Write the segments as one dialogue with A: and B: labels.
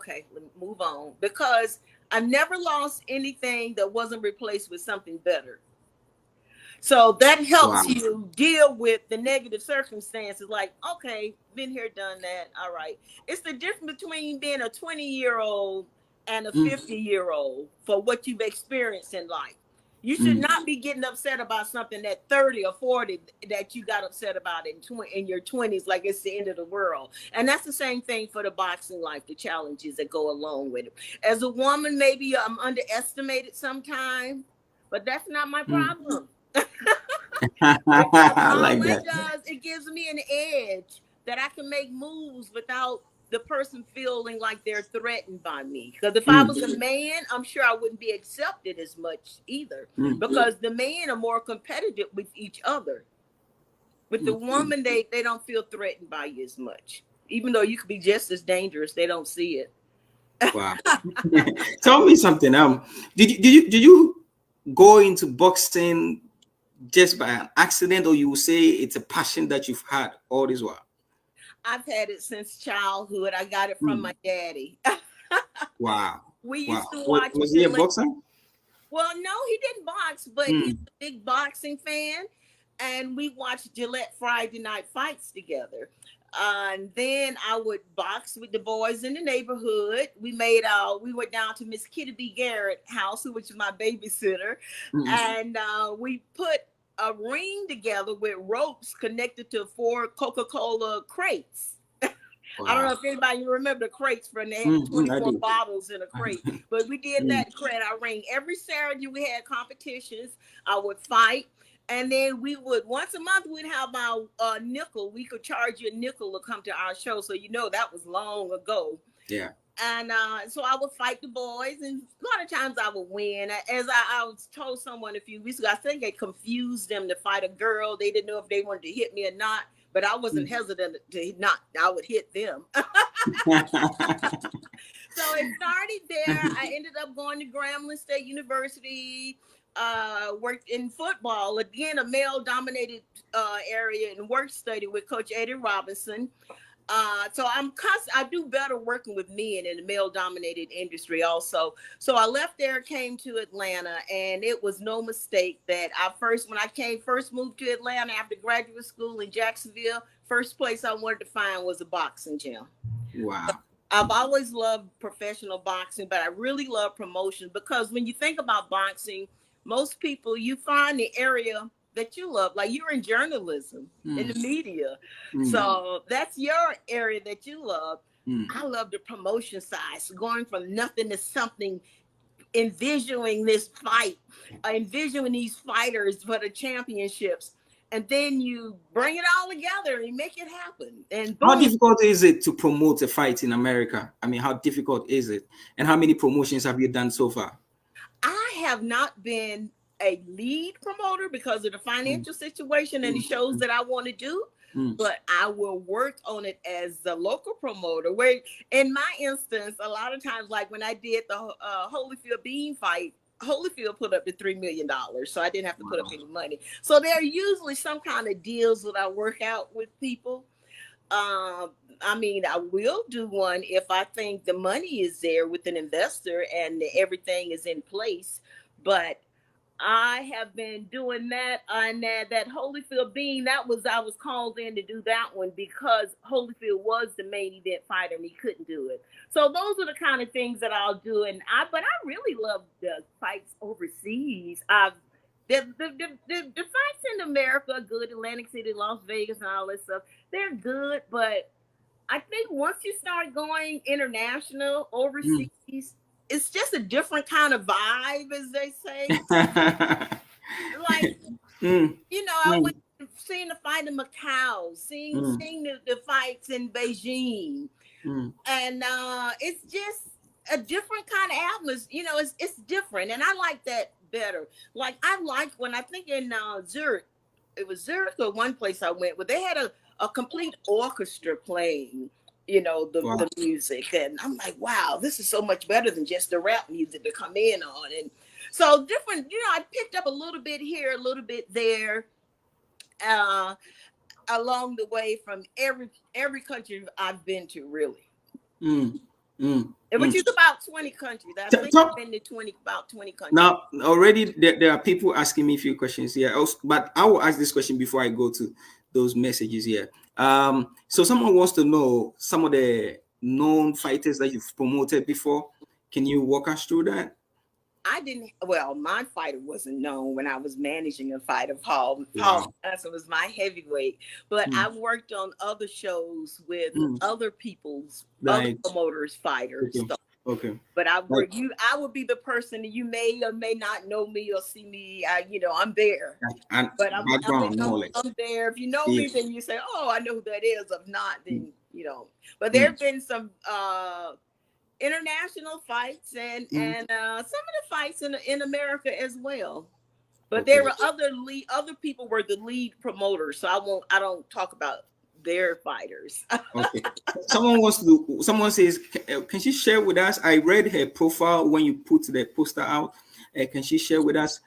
A: okay, let me move on, because I never lost anything that wasn't replaced with something better. So that
B: Wow.
A: helps you deal with the negative circumstances. Like, okay, been here, done that. All right. It's the difference between being a 20-year-old and a
B: Mm,
A: 50-year-old for what you've experienced in life. You should
B: mm,
A: not be getting upset about something at 30 or 40 that you got upset about in your 20s, like it's the end of the world. And that's the same thing for the boxing life, the challenges that go along with it. As a woman, maybe I'm underestimated sometimes, but that's not my
B: mm.
A: problem. Because
B: I
A: all
B: like
A: that
B: that.
A: does, it gives me an edge that I can make moves without the person feeling like they're threatened by me. Because if I
B: Mm,
A: was a man, I'm sure I wouldn't be accepted as much either.
B: mm,
A: Because the men are more competitive with each other. With the
B: mm.
A: woman, they don't feel threatened by you as much. Even though you could be just as dangerous, they don't see it.
B: Wow. Tell me something. Did you go into boxing just by an accident, or you will say it's a passion that you've had all this while?
A: I've had it since childhood. I got it from
B: Mm.
A: my daddy.
B: Wow.
A: We
B: Wow.
A: used to
B: Was,
A: watch
B: was he a
A: Gillette.
B: boxer?
A: Well, no, he didn't box, but he's
B: Mm.
A: a big boxing fan, and we watched Gillette Friday night fights together. And then I would box with the boys in the neighborhood. We went down to Miss Kitty B. Garrett house, who was my babysitter,
B: Mm.
A: and we put a ring together with ropes connected to 4 Coca-Cola crates. I don't know
B: Wow.
A: if anybody remember the crates from they had
B: Mm, mm, I
A: 24
B: do.
A: bottles in a crate. But we did
B: Mm,
A: that crate. I ring every Saturday. We had competitions. I would fight. And then we would once a month we'd have our nickel. We could charge you a nickel to come to our show. So that was long ago.
B: yeah.
A: And so I would fight the boys, and a lot of times I would win. I was told someone a few weeks ago, I think it confused them to fight a girl. They didn't know if they wanted to hit me or not, but I wasn't
B: Mm.
A: hesitant to not. I would hit them. So it started there. I ended up going to Grambling State University. Worked in football, again a male-dominated area, and work study with Coach Eddie Robinson. So I do better working with men in the male dominated industry also. So I left there, came to Atlanta, and it was no mistake that when I first moved to Atlanta after graduate school in Jacksonville, first place I wanted to find was a boxing gym.
B: Wow.
A: I've always loved professional boxing, but I really love promotion, because when you think about boxing, most people, you find the area that you love. Like, you're in journalism, in
B: Mm,
A: the media.
B: mm,
A: So that's your area that you love.
B: mm.
A: I love the promotion side. So going from nothing to something, envisioning this fight, envisioning these fighters for the championships. And then you bring it all together and make it happen. And
B: How
A: boom.
B: difficult is it to promote a fight in America? I mean, how difficult is it? And how many promotions have you done so far?
A: I have not been a lead promoter because of the
B: Mm,
A: financial situation and the
B: mm,
A: shows
B: mm,
A: that I want to do,
B: mm,
A: but I will work on it as the local promoter. Where, in my instance, a lot of times, like when I did the Holyfield Bean fight, Holyfield put up the $3 million, so I didn't have to put up
B: wow.
A: any money. So there are usually some kind of deals that I work out with people. I mean, I will do one if I think the money is there with an investor and everything is in place. But I have been doing that, and that Holyfield Bean. I was called in to do that one because Holyfield was the main event fighter and he couldn't do it. So those are the kind of things that I'll do. But I really love the fights overseas. The fights in America are good. Atlantic City, Las Vegas, and all that stuff. They're good, but I think once you start going international,
B: Mm.
A: overseas, it's just a different kind of vibe, as they say. Like,
B: Mm,
A: I
B: mm,
A: went seeing the fight in Macau,
B: mm,
A: seeing the fights in Beijing,
B: mm,
A: and it's just a different kind of atmosphere. It's different, and I like that better. Like, I like when I think in Zurich, it was Zurich or one place I went where they had a complete orchestra playing. The
B: wow.
A: music, and I'm like, wow, this is so much better than just the rap music to come in on. And so different. I picked up a little bit here, a little bit there. Uh, Along the way from every country I've been to, really.
B: Mm, Mm,
A: which
B: mm.
A: is about 20 countries. I think
B: Talk,
A: I've been to about 20 countries.
B: now, already there are people asking me a few questions here, but I will ask this question before I go to those messages here. So someone wants to know some of the known fighters that you've promoted before. Can you walk us through that?
A: I didn't. Well, my fighter wasn't known when I was managing a fighter. Paul
B: Wow.
A: Johnson was my heavyweight, but
B: Mm,
A: I worked on other shows with
B: mm.
A: other
B: Like,
A: promoters, fighters.
B: okay,
A: So,
B: okay.
A: but
B: Like,
A: I would be the person that you may or may not know me or see me. I'm there.
B: and
A: But
B: background knowledge.
A: I'm there. If you know
B: Yeah.
A: me, then you say, "Oh, I know who that is." If not,
B: Mm,
A: then you know. But there
B: mm,
A: have been some international fights
B: mm.
A: and some of the fights in America as well. But there
B: Okay.
A: were other people were the lead promoters, so I don't talk about their fighters.
B: Okay. Someone says, can she share with us? I read her profile when you put the poster out. Can she share with us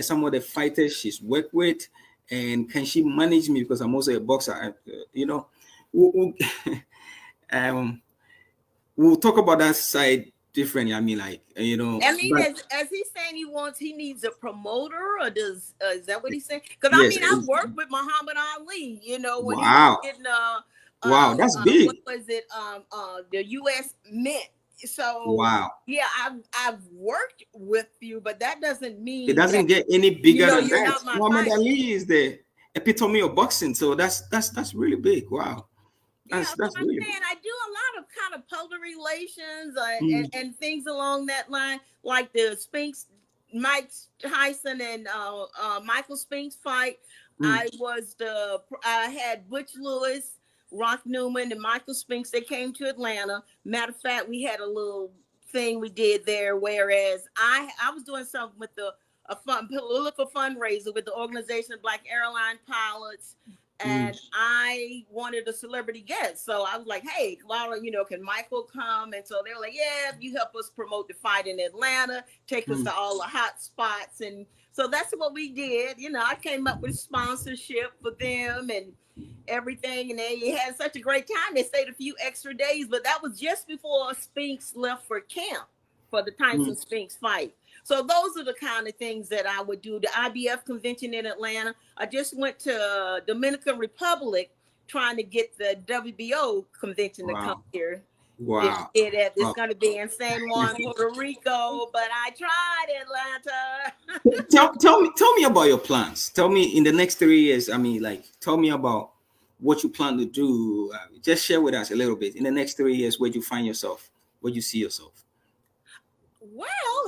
B: some of the fighters she's worked with? And can she manage me? Because I'm also a boxer. We'll, we'll, um, we'll talk about that side differently. I mean,
A: I mean,
B: but
A: as he's saying, he needs a promoter, or does is that what he's saying? Because I
B: yes.
A: mean, I worked with Muhammad Ali, when he was
B: Wow.
A: getting
B: Wow. That's
A: what
B: big.
A: was it the U.S. Mint. So
B: Wow.
A: yeah, I've worked with you, but that doesn't
B: It
A: mean that
B: doesn't get any bigger than
A: you're
B: that.
A: not my
B: Muhammad
A: fighter.
B: Ali is the epitome of boxing. So that's really big. Wow.
A: Yeah, so
B: That's
A: I'm
B: really big.
A: saying I do a lot of kind of public relations
B: Mm,
A: and things along that line, like the Spinks, Mike Tyson and Michael Spinks fight.
B: mm,
A: I had Butch Lewis, Rock Newman, and Michael Spinks. They came to Atlanta. Matter of fact, we had a little thing we did there. Whereas I was doing something with a political fundraiser with the Organization of Black Airline Pilots,
B: mm,
A: and I wanted a celebrity guest. So I was like, hey, Laura, can Michael come? And so they were like, yeah, if you help us promote the fight in Atlanta, take us
B: mm,
A: to all the hot spots. And so that's what we did. I came up with sponsorship for them and everything. And they had such a great time. They stayed a few extra days, but that was just before Spinks left for camp for the
B: mm.
A: Tyson Spinks fight. So those are the kind of things that I would do. The IBF convention in Atlanta. I just went to Dominican Republic trying to get the WBO convention to come
B: Wow.
A: here. Didn't
B: Wow.
A: get it. It's
B: Wow.
A: going to be in San Juan, Puerto Rico, but I tried Atlanta.
B: Tell me about your plans. Tell me in the next 3 years. I mean, tell me about what you plan to do. Just share with us a little bit. In the next 3 years, where do you find yourself? Where do you see yourself?
A: Well,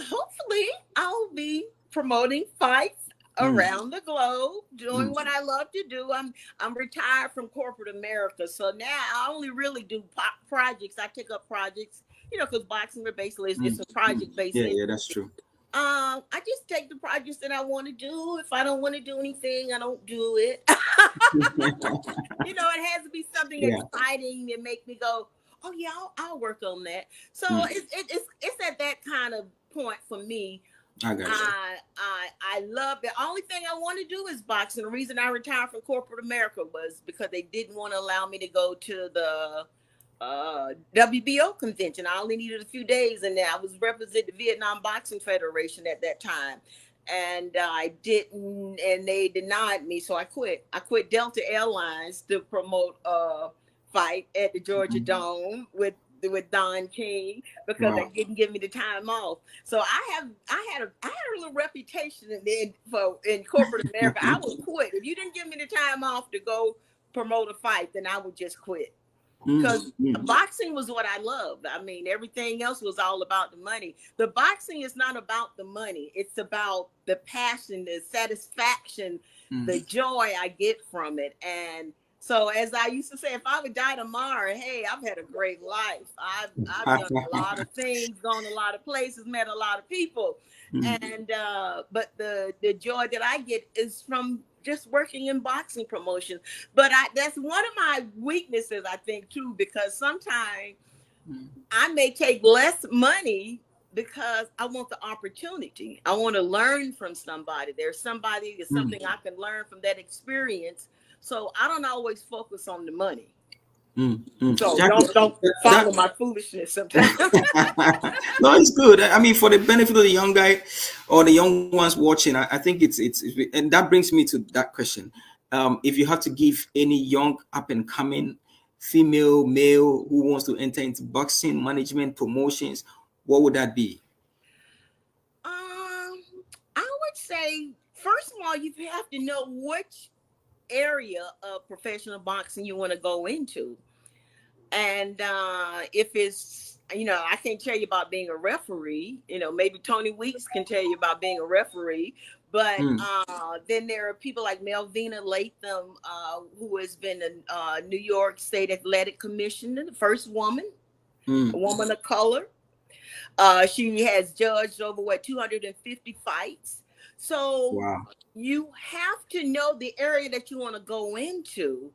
A: hopefully I'll be promoting fights
B: Mm,
A: around the globe, doing
B: mm,
A: what I love to do. I'm retired from corporate America, so now I only really do projects. I take up projects, because boxing basically
B: mm,
A: it's a
B: mm.
A: project based.
B: Yeah, yeah, that's true.
A: I just take the projects that I want to do. If I don't want to do anything, I don't do it. It has to be something
B: Yeah.
A: exciting that make me go, "Oh yeah, I'll work on that." So
B: Mm,
A: it's at that kind of point for me.
B: I got you.
A: I love the only thing I want to do is boxing. The reason I retired from corporate America was because they didn't want to allow me to go to the WBO convention. I only needed a few days, and I was representing the Vietnam Boxing Federation at that time, and I didn't, and they denied me, so I quit. I quit Delta Airlines to promote a fight at the Georgia
B: Mhm.
A: Dome with Don King because they
B: Wow.
A: didn't give me the time off. So I had a little reputation in corporate America. I would quit if you didn't give me the time off to go promote a fight. Then I would just quit
B: Mm,
A: because
B: mm,
A: boxing was what I loved. I mean, everything else was all about the money. The boxing is not about the money. It's about the passion, the satisfaction,
B: mm.
A: the joy I get from it. And so, as I used to say, if I would die tomorrow, hey, I've had a great life. I've done a lot of things, gone a lot of places, met a lot of people,
B: Mm,
A: and but the joy that I get is from just working in boxing promotion. But that's one of my weaknesses, I think, too, because sometimes
B: mm,
A: I may take less money because I want the opportunity. I want to learn from somebody. There's
B: mm.
A: something I can learn from that experience. So I don't always focus on the money. So
B: Jackie,
A: don't
B: that
A: follow my foolishness sometimes.
B: no, it's good. I mean, for the benefit of the young guy or the young ones watching, I think and that brings me to that question. If you have to give any young up and coming female, male who wants to enter into boxing management promotions, what would that be?
A: I would say first of all, you have to know which area of professional boxing you want to go into. And if it's, I can't tell you about being a referee. Maybe Tony Weeks can tell you about being a referee. But
B: Mm,
A: then there are people like Melvina Latham, who has been a New York State Athletic Commissioner, the first woman, a
B: mm,
A: woman of color. She has judged over 250 fights. So
B: wow.
A: you have to know the area that you want to go into.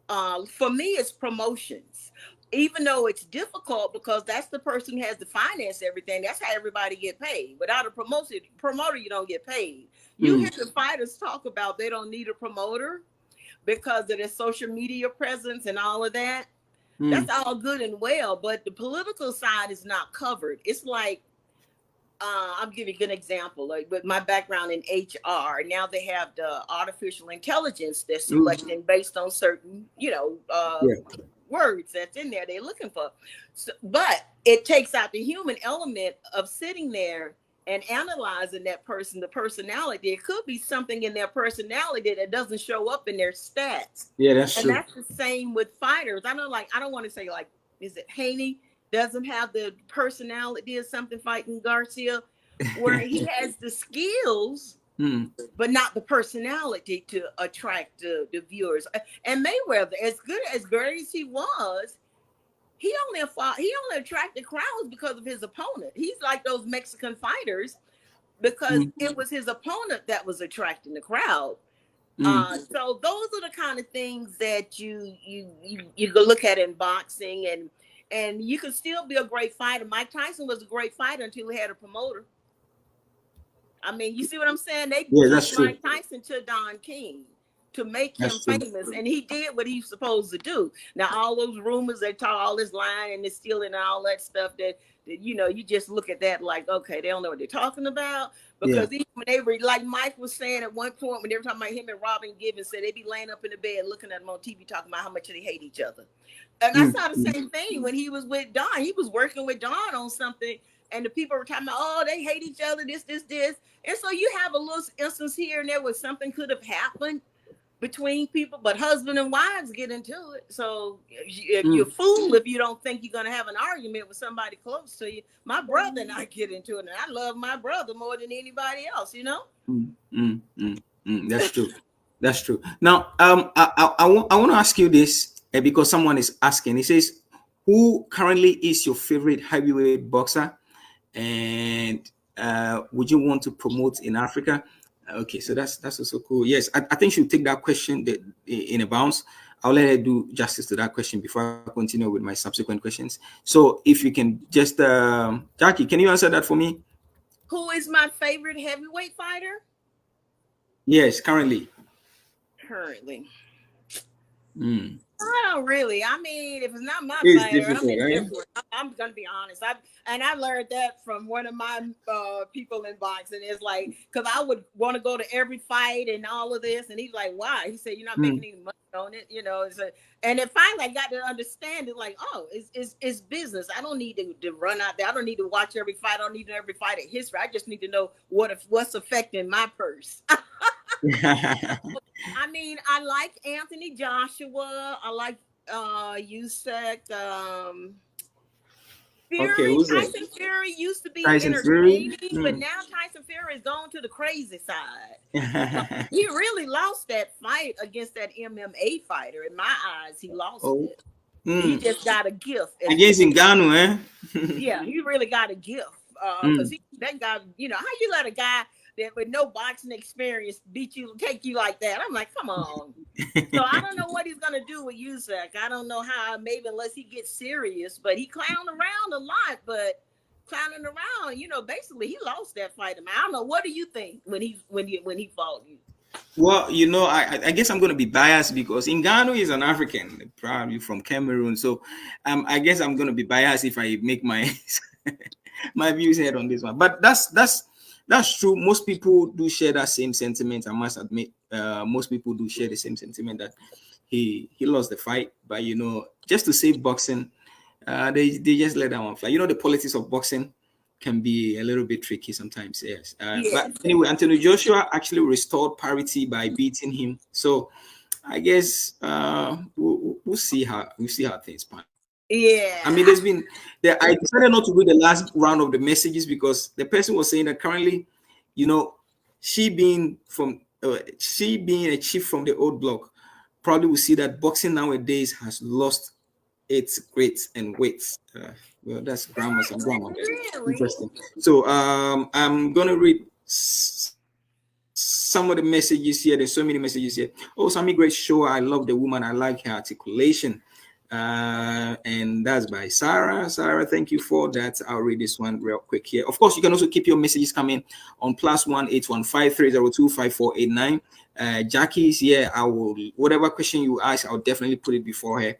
A: For me, it's promotions. Even though it's difficult because that's the person who has to finance everything. That's how everybody get paid. Without a promoter, you don't get paid. You
B: Mm,
A: hear the fighters talk about they don't need a promoter because of their social media presence and all of that. That's
B: mm,
A: all good and well, but the political side is not covered. It's like I'll give you a good example. Like with my background in HR, now they have the artificial intelligence they're
B: mm,
A: selecting based on certain,
B: yeah.
A: words that's in there they're looking for. So, but it takes out the human element of sitting there and analyzing that person, the personality. It could be something in their personality that doesn't show up in their stats.
B: Yeah, that's
A: And
B: true.
A: that's the same with fighters. I don't want to say like, is it Haney doesn't have the personality or something fighting Garcia, where he has the skills,
B: Mm,
A: but not the personality to attract the viewers. And Mayweather, as good as great as he was, he only attracted crowds because of his opponent. He's like those Mexican fighters because
B: mm,
A: it was his opponent that was attracting the crowd.
B: mm.
A: So those are the kind of things that you go look at in boxing, and you can still be a great fighter. Mike Tyson was a great fighter until he had a promoter. I mean, you see what I'm saying? They
B: Yeah, that's
A: pushed
B: true.
A: Mike Tyson to Don King to make him
B: That's true.
A: famous, and he did what he was supposed to do. Now, all those rumors they talk, all this lying and this stealing and all that stuff that you just look at that like, okay, they don't know what they're talking about.
B: Yeah.
A: Because even when they were like Mike was saying at one point when they were talking about him and Robin Givens, said they'd be laying up in the bed looking at them on TV talking about how much they hate each other. And I
B: Mm,
A: saw the
B: mm.
A: same thing when he was with Don. He was working with Don on something, and the people were talking about, oh, they hate each other, this. And so you have a little instance here and there where something could have happened between people, but husband and wives get into it. So you're a
B: Mm,
A: fool if you don't think you're going to have an argument with somebody close to you. My brother and I get into it, and I love my brother more than anybody else.
B: That's true. That's true. Now, I want to ask you this because someone is asking. He says, "Who currently is your favorite heavyweight boxer, and would you want to promote in Africa?" Okay, so that's also cool. Yes, I think she'll take that question in a bounce. I'll let her do justice to that question before I continue with my subsequent questions. So, if you can just, Jackie, can you answer that for me?
A: Who is my favorite heavyweight fighter
B: Yes, currently.
A: currently?
B: Mm.
A: I don't really. I mean, if it's not my
B: It's
A: fighter, I'm
B: difficult, right?
A: indifferent. I'm gonna be honest. I learned that from one of my people in boxing. It's like because I would want to go to every fight and all of this, and he's like, "Why?" He said, "You're not
B: Mm,
A: making any money on it." And then finally I got to understand it. Like, oh, it's business. I don't need to run out there. I don't need to watch every fight. I don't need to know every fight at history. I just need to know what's affecting my purse. I mean, I like Anthony Joshua. I like Usyk.
B: okay,
A: Fury,
B: who's that?
A: Tyson Fury used to be
B: Tyson Fury.
A: entertaining, but
B: Mm.
A: now Tyson Fury is gone to the crazy side. So he really lost that fight against that MMA fighter. In my eyes, he lost
B: Oh,
A: it. He
B: mm.
A: just got a gift, as
B: Against
A: people.
B: Ngannou, eh?
A: Yeah, he really got a gift. Because
B: Mm.
A: that guy, how you let a guy that with no boxing experience beat you, take you like that? I'm like, come on. So I don't know what he's gonna do with Usyk. I don't know how. Maybe unless he gets serious, but he clowned around a lot. But clowning around, basically he lost that fight. I don't know. What do you think when he fought you?
B: Well, I guess I'm going to be biased because Ngannou is an African, probably from Cameroon. So, I guess I'm going to be biased if I make my my views head on this one. But that's true. Most people do share that same sentiment. I must admit, most people do share the same sentiment that he lost the fight. But just to save boxing, they just let that one fly. The politics of boxing can be a little bit tricky sometimes. Yes. But
A: Yes.
B: anyway, Anthony Joshua actually restored parity by beating him. So I guess we'll see how things pan out. I mean,
A: Yeah.
B: I decided not to read the last round of the messages because the person was saying that currently, you know, she being a chief from the old block, probably will see that boxing nowadays has lost its greats and weights. Well, that's grammar, some grammar there.
A: Really?
B: Interesting. So I'm gonna read some of the messages here. There's so many messages here. Oh, Sammy, great show. I love the woman. I like her articulation. And that's by Sarah. Sarah, thank you for that. I'll read this one real quick here. Of course, you can also keep your messages coming on +1 815 302 5489. Jackie's here. I will, whatever question you ask, I'll definitely put it before her.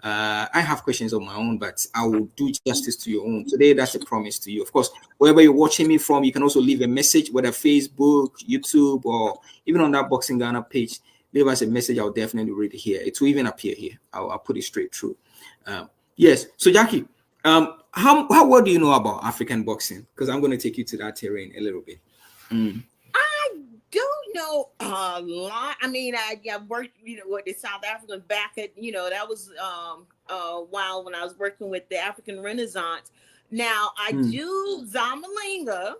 B: I have questions of my own, but I will do justice to your own. Today, that's a promise to you. Of course, wherever you're watching me from, you can also leave a message, whether Facebook, YouTube, or even on that Boxing Ghana page. Leave us a message. I'll definitely read it here. It will even appear here. I'll put it straight through. Yes. So, Jackie, how well do you know about African boxing? Because I'm going to take you to that terrain a little bit. Mm,
A: I don't know a lot. I mean, I worked, with the South African back at, that was a while when I was working with the African Renaissance. Now I
B: mm,
A: do Zamalinga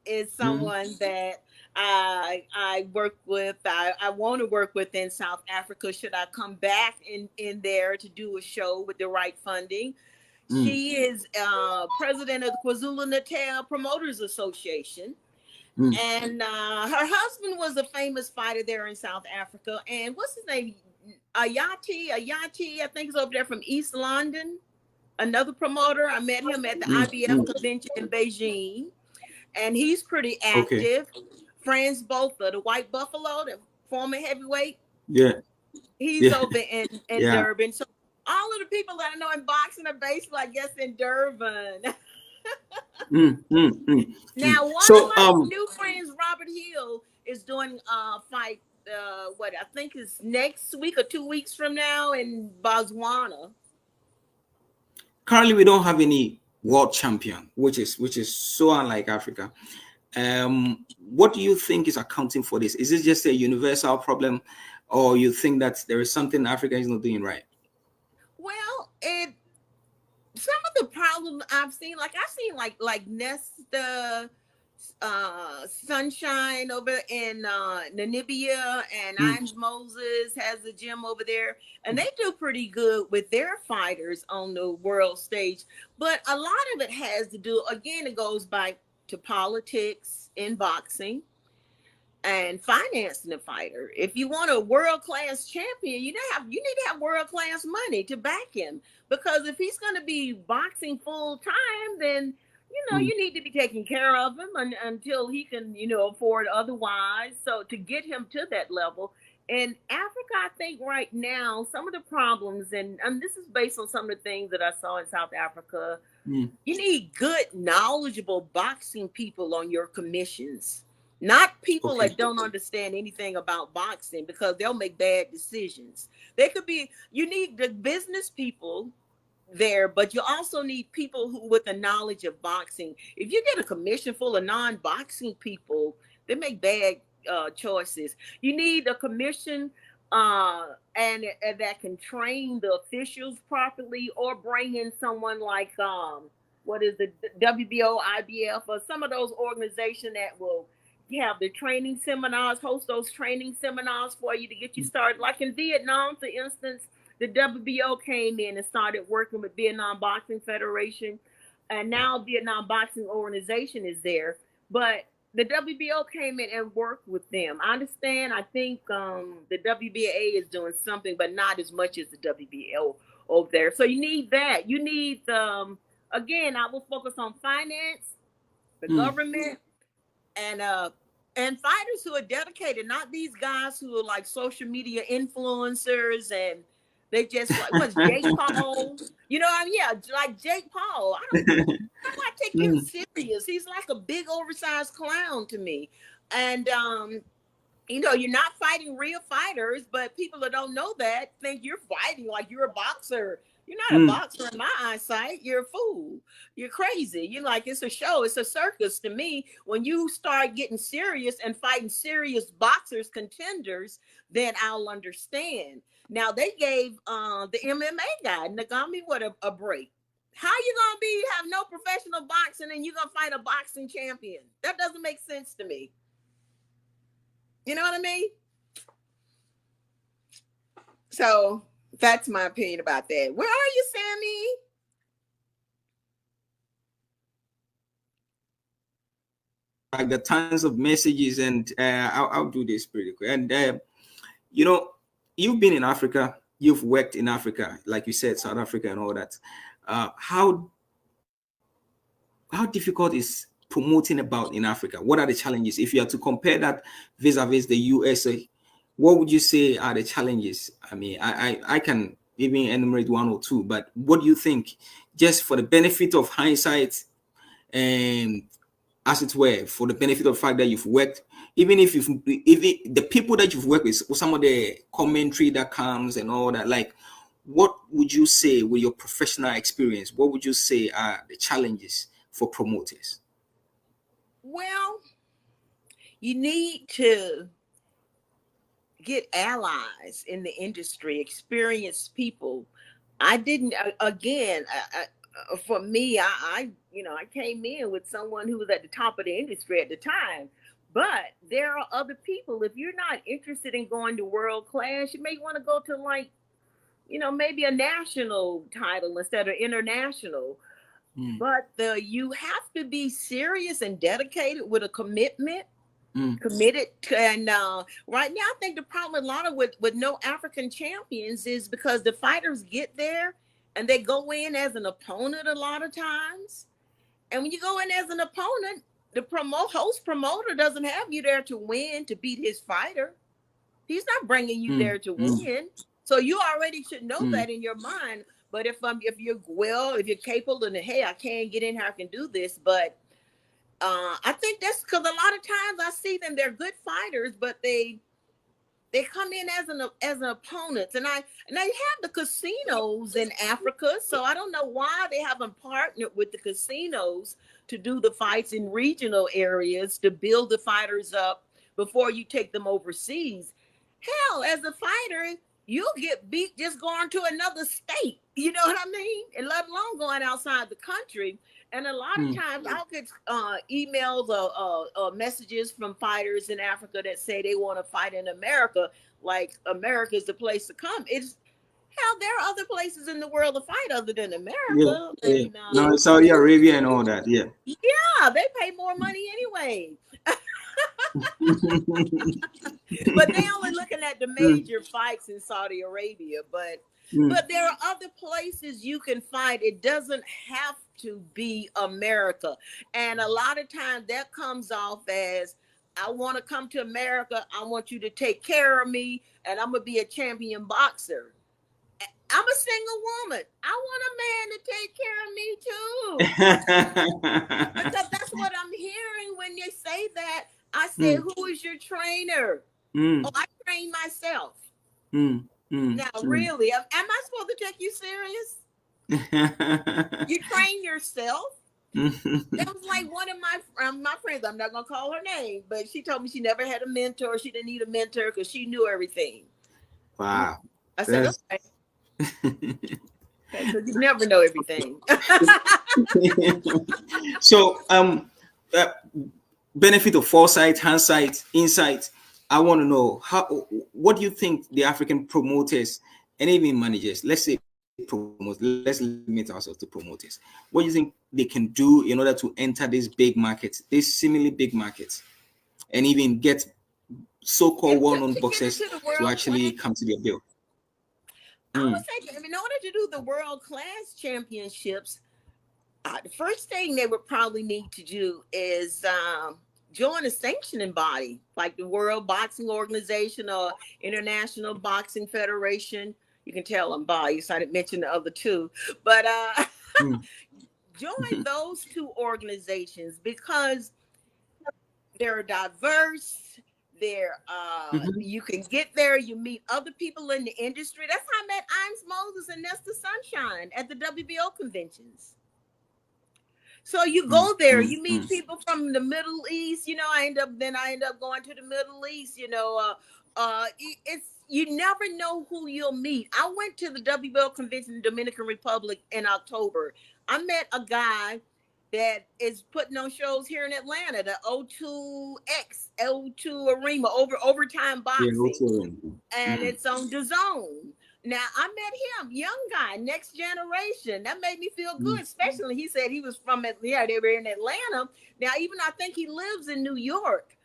A: is
B: mm,
A: someone that I work with. I want to work with in South Africa. Should I come back in there to do a show with the right funding?
B: mm,
A: She is president of the KwaZulu Natal Promoters Association,
B: mm.
A: and her husband was a famous fighter there in South Africa. And what's his name? Ayati, I think is over there from East London. Another promoter. I met him at the
B: Mm,
A: IBF
B: mm.
A: convention in Beijing, and he's pretty
B: Okay.
A: active. Friends both of the White Buffalo, the former heavyweight.
B: Yeah.
A: He's
B: Yeah.
A: over in
B: Yeah.
A: Durban. So all of the people that I know in boxing are basically, I guess, in Durban.
B: Mm, mm, mm, mm.
A: Now, one of
B: So
A: my new friends, Robert Hill, is doing a fight. What I think is next week or 2 weeks from now in Botswana.
B: currently we don't have any world champion, which is so unlike Africa. What do you think is accounting for this? Is it just a universal problem, or you think that there is something Africa is not doing right?
A: Well, it some of the problems I've seen like Nesta Sunshine over in Namibia, and
B: Mm,
A: I'm Moses has a gym over there, and they do pretty good with their fighters on the world stage. But a lot of it has to do, again, it goes back to politics in boxing and financing the fighter. If you want a world class champion, you need to have world class money to back him. Because if he's going to be boxing full time, then
B: mm,
A: you need to be taking care of him until he can afford otherwise. So to get him to that level. In Africa, I think right now some of the problems, and this is based on some of the things that I saw in South Africa.
B: mm.
A: You need good, knowledgeable boxing people on your commissions, not people
B: Okay.
A: that don't understand anything about boxing because they'll make bad decisions. They could be, you need the business people there, but you also need people who with the knowledge of boxing. If you get a commission full of non-boxing people, they make bad choices. You need a commission and that can train the officials properly, or bring in someone like what is the WBO, IBF, or some of those organizations that will have the training seminars, host those training seminars for you to get you started. Like in Vietnam, for instance, the WBO came in and started working with Vietnam Boxing Federation, and now Vietnam Boxing Organization is there. But the WBO came in and worked with them. I understand. I think the WBA is doing something, but not as much as the WBO over there. So you need that. You need again. I will focus on finance, the
B: Mm,
A: government, and And fighters who are dedicated, not these guys who are like social media influencers and they just like what's Jake Paul? You know, I mean, yeah, like Jake Paul. I don't take him
B: Mm,
A: serious. He's like a big oversized clown to me. And you know, you're not fighting real fighters, but people that don't know that think you're fighting like you're a boxer. You're not a
B: mm,
A: boxer in my eyesight. You're a fool. You're crazy. You're like, it's a show. It's a circus to me. When you start getting serious and fighting serious boxers, contenders, then I'll understand. Now they gave the MMA guy Nagami what a break. How you gonna be have no professional boxing and you're gonna fight a boxing champion? That doesn't make sense to me. You know what I mean? So that's my opinion about that. Where are you, Sammy?
B: I got tons of messages, and I'll do this pretty quick. And you know, you've been in Africa, you've worked in Africa, like you said, South Africa and all that. How difficult is promoting about in Africa? What are the challenges? If you are to compare that vis-a-vis the USA, what would you say are the challenges? I mean, I can even enumerate one or two, but what do you think, just for the benefit of hindsight, and as it were, for the benefit of the fact that you've worked, even if the people that you've worked with, some of the commentary that comes and all that, like, what would you say with your professional experience? What would you say are the challenges for promoters?
A: Well, you need to get allies in the industry, experienced people. I didn't, again, for me, you know, I came in with someone who was at the top of the industry at the time. But there are other people. If you're not interested in going to world class, you may want to go to like, you know, maybe a national title instead of international.
B: Mm,
A: But you have to be serious and dedicated with a commitment,
B: mm,
A: committed to, and right now I think the problem a lot of with no African champions is because the fighters get there and they go in as an opponent a lot of times. And when you go in as an opponent, the host promoter doesn't have you there to win, to beat his fighter. He's not bringing you
B: mm,
A: there to
B: mm,
A: win. So you already should know
B: mm,
A: that in your mind. But if you're well, if you're capable, and hey, I can get in here, I can do this. But I think that's because a lot of times I see them. They're good fighters, but they come in as an opponent, and they have the casinos in Africa. So I don't know why they haven't partnered with the casinos to do the fights in regional areas to build the fighters up before you take them overseas. Hell, as a fighter, you'll get beat just going to another state. You know what I mean? And let alone going outside the country. And a lot of
B: mm,
A: times I'll get emails or messages from fighters in Africa that say they want to fight in America. Like America is the place to come. It's hell, there are other places in the world to fight other than
B: yeah,
A: America.
B: yeah.
A: And
B: No, Saudi Arabia and all that. Yeah.
A: yeah, they pay more money anyway. But they only looking at the
B: Mm,
A: major fights in Saudi Arabia.
B: mm,
A: But there are other places you can fight. It doesn't have to be America. And a lot of times that comes off as I want to come to America. I want you to take care of me, and I'm gonna be a champion boxer. I'm a single woman. I want a man to take care of me too. Because that's what I'm hearing when they say that. I said,
B: mm,
A: who is your trainer? Oh,
B: mm,
A: I train myself.
B: mm, mm,
A: Now,
B: mm.
A: really, am I supposed to take you serious? You train yourself? That was like one of my friends. I'm not gonna call her name, but she told me she never had a mentor. She didn't need a mentor because she knew everything.
B: Wow.
A: I said,
B: That's
A: okay, okay, because you never know everything.
B: so uh, benefit of foresight, hindsight, insight. I want to know what do you think the African promoters and even managers, let's say promoters, let's limit ourselves to promoters. What do you think they can do in order to enter these big markets, these seemingly big markets, and even get so-called
A: And
B: well-known
A: to get
B: boxers
A: into the
B: to
A: world
B: actually
A: class,
B: come to their bill?
A: I
B: Mm,
A: would say, in order to do the world class championships, the first thing they would probably need to do is join a sanctioning body like the World Boxing Organization or International Boxing Federation. You can tell I'm biased. I didn't mention the other two, but
B: mm,
A: join those two organizations because they're diverse. They're
B: mhm.
A: you can get there, you meet other people in the industry. That's how I met Imes Moses and Nesta Sunshine at the WBO conventions. So you
B: Mm,
A: go there,
B: mm,
A: you meet
B: mm.
A: people from the Middle East. I end up going to the Middle East. It's you never know who you'll meet. I went to the WBO convention in the Dominican Republic in October. I met a guy that is putting on shows here in Atlanta, the O2X, O2 Arena, overtime
B: Yeah,
A: boxing,
B: also.
A: and
B: Mm,
A: it's on the zone. Now I met him, young guy, next generation. That made me feel
B: mm,
A: good, especially he said he was from yeah, they were in Atlanta. Now even I think he lives in New York.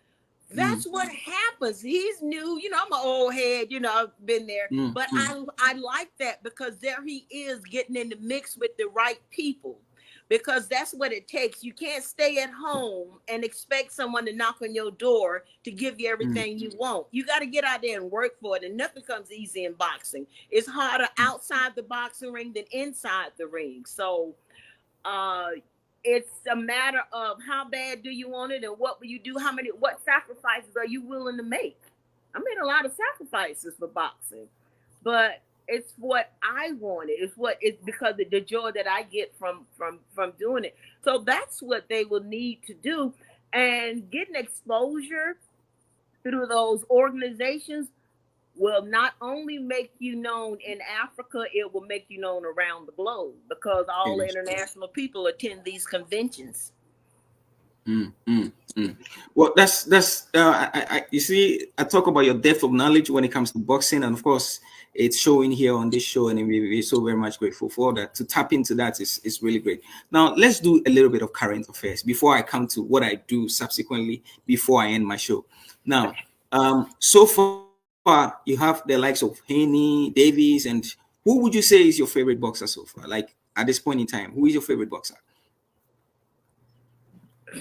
B: mm,
A: That's what happens. He's new, I'm an old head, I've been there,
B: mm,
A: but
B: mm,
A: I like that because there he is getting in the mix with the right people. Because that's what it takes. You can't stay at home and expect someone to knock on your door to give you
B: mm,
A: everything you want. You got to get out there and work for it. And nothing comes easy in boxing. It's harder outside the boxing ring than inside the ring. So uh, it's a matter of how bad do you want it and what will you do? What sacrifices are you willing to make? I made a lot of sacrifices for boxing, but it's what I wanted. It's because of the joy that I get from doing it. So that's what they will need to do, and getting exposure through those organizations will not only make you known in Africa, it will make you known around the globe because all the
B: yes.
A: international people attend these conventions.
B: Mm, mm, mm. Well, you see, I talk about your depth of knowledge when it comes to boxing, and of course, it's showing here on this show, and we're so very much grateful for that. To tap into that is really great. Now, let's do a little bit of current affairs before I come to what I do subsequently before I end my show. Now, so far you have the likes of Haney, Davies, and who would you say is your favorite boxer so far? Like at this point in time, who is your favorite boxer?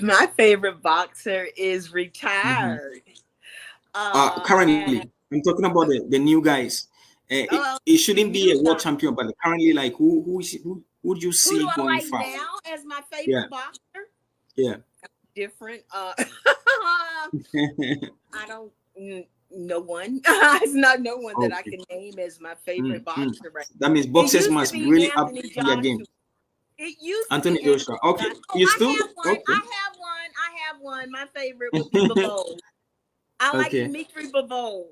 A: My favorite boxer is
B: Mm-hmm.
A: retired.
B: Currently,
A: And
B: I'm talking about the new guys.
A: uh,
B: It shouldn't be a
A: new
B: world
A: guy.
B: champion, but currently, like who would you
A: Who do
B: see
A: I
B: going
A: like
B: far?
A: now as my
B: Yeah,
A: favorite boxer?
B: yeah.
A: Different. I don't. No one. It's not no one that I
B: Okay.
A: can name as my
B: Mm,
A: favorite
B: mm.
A: boxer. Right.
B: That means
A: It
B: boxers
A: used to
B: must
A: be
B: really up
A: Anthony
B: their
A: Joshua.
B: game.
A: It used to
B: Anthony
A: be
B: Joshua.
A: Anthony
B: Okay,
A: Joshua. Oh,
B: you
A: I
B: still
A: have one.
B: okay?
A: I have one. I have one. My favorite would be Bivol. I like
B: Okay.
A: Dimitri Bivol.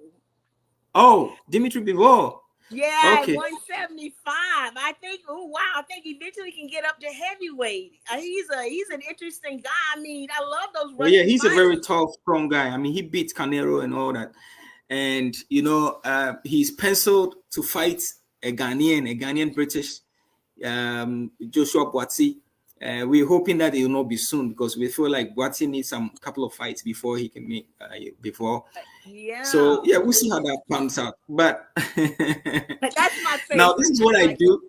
B: Oh, Dimitri Bivol.
A: Yeah,
B: Okay.
A: 175. I think. Oh wow! I think eventually can get up to heavyweight. He's an interesting guy. I mean, I love those
B: Oh yeah,
A: Russian
B: he's a very
A: fighters.
B: tough, strong guy. I mean, he beat Canelo and all that. And he's penciled to fight a Ghanaian British, Joshua Boatsy. We're hoping that it will not be soon because we feel like Boatsy needs some couple of fights before he can make before. So
A: Yeah,
B: yeah, we'll see how that pans out. But
A: but that's my
B: now this
A: favorite.
B: is
A: I
B: what I
A: like him.
B: do.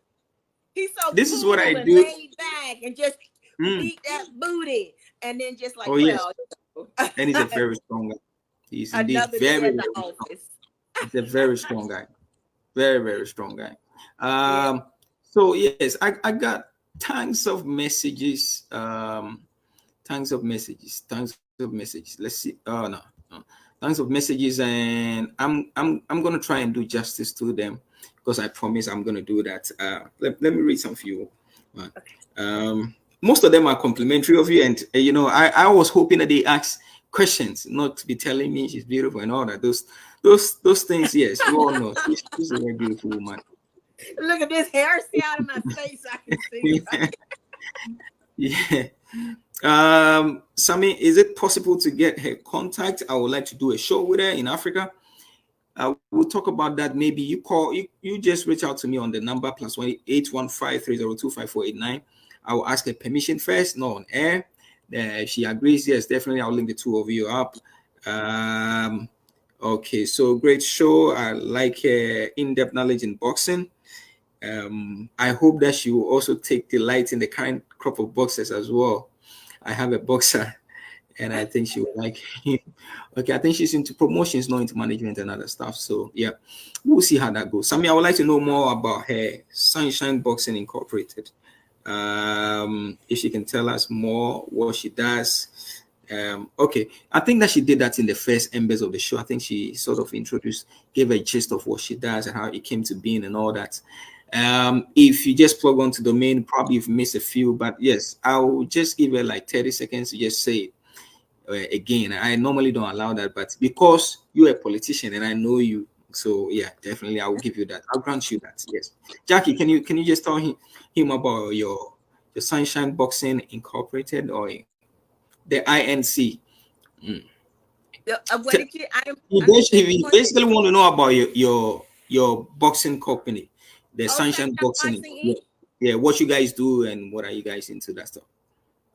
A: He's so
B: This is what I
A: cool and
B: do.
A: laid back and just
B: Mm.
A: beat that booty and then just like,
B: Oh yes,
A: well,
B: and he's a very strong guy. He's indeed
A: another day
B: very,
A: at the
B: very strong.
A: office.
B: He's a very strong guy. Very, very strong guy.
A: Yeah.
B: So yes, I got tons of messages. Tons of messages. Let's see. Oh no, no. Tons of messages, and I'm gonna try and do justice to them because I promise I'm gonna do that. Let me read some few. Uh, Most of them are complimentary of you, and I was hoping that they ask questions, not to be telling me she's beautiful and all that. Those things, yes, we all know she's a very beautiful woman.
A: Look at this hair see out of my face. I can see. Right?
B: Yeah. Sammy, is it possible to get her contact? I would like to do a show with her in Africa. We'll talk about that. Maybe you just reach out to me on the number +1-815-302-5489. I will ask her permission first, not on air. If she agrees, yes, definitely I'll link the two of you up. Okay, so great show. I like her in-depth knowledge in boxing. I hope that she will also take delight in the current crop of boxers as well. I have a boxer and I think she would like him. Okay, I think she's into promotions, not into management and other stuff. So yeah, we'll see how that goes. Sammy, I would like to know more about her Sunshine Boxing Incorporated. If she can tell us more what she does. Okay, I think that she did that in the first embers of the show. I think she sort of gave a gist of what she does and how it came to being and all that. If you just plug onto the main, probably you've missed a few, but yes, I'll just give her like 30 seconds to just say it again. I normally don't allow that, but because you're a politician and I know you, so yeah, definitely I will give you that. I'll grant you that. Yes, Jackie, can you just tell him about your Sunshine Boxing Incorporated or the INC? Mm.
A: What did you? I didn't
B: If
A: understand.
B: you basically want to know about your boxing company, the
A: Oh,
B: Sunshine
A: Sunshine
B: Boxing.
A: Boxing
B: Yeah,
A: Inc.
B: yeah, what you guys do and what are you guys into that stuff?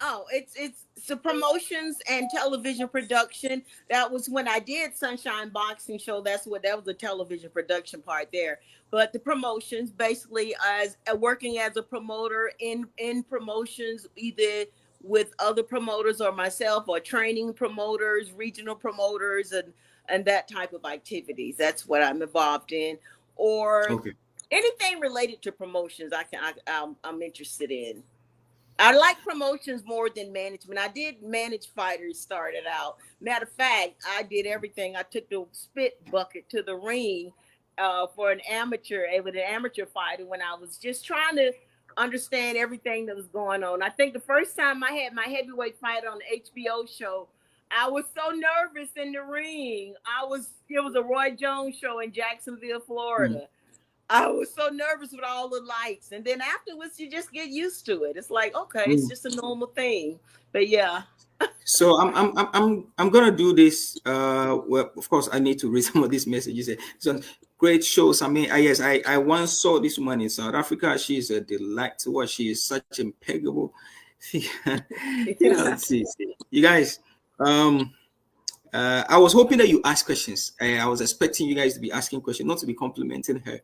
A: Oh, it's so promotions and television production. That was when I did Sunshine Boxing Show. That was the television production part there. But the promotions, basically, as working as a promoter in promotions, either with other promoters or myself, or training promoters, regional promoters, and that type of activities. That's what I'm involved in, or
B: Okay.
A: anything related to promotions. I'm interested in. I like promotions more than management. I did manage fighters, started out. Matter of fact, I did everything. I took the spit bucket to the ring for an amateur, with an amateur fighter when I was just trying to understand everything that was going on. I think the first time I had my heavyweight fight on the HBO show, I was so nervous in the ring. It was a Roy Jones show in Jacksonville,
B: Mm.
A: Florida. I was so nervous with all the lights. And then afterwards, you just get used to it. It's like, okay, it's
B: Mm.
A: just a normal thing. But yeah.
B: So I'm gonna do this. Well, of course, I need to read some of these messages. So great shows. I mean, I once saw this woman in South Africa. She's a delight to watch. She is such impeccable. See, you guys. Um, I was hoping that you ask questions. I was expecting you guys to be asking questions, not to be complimenting her.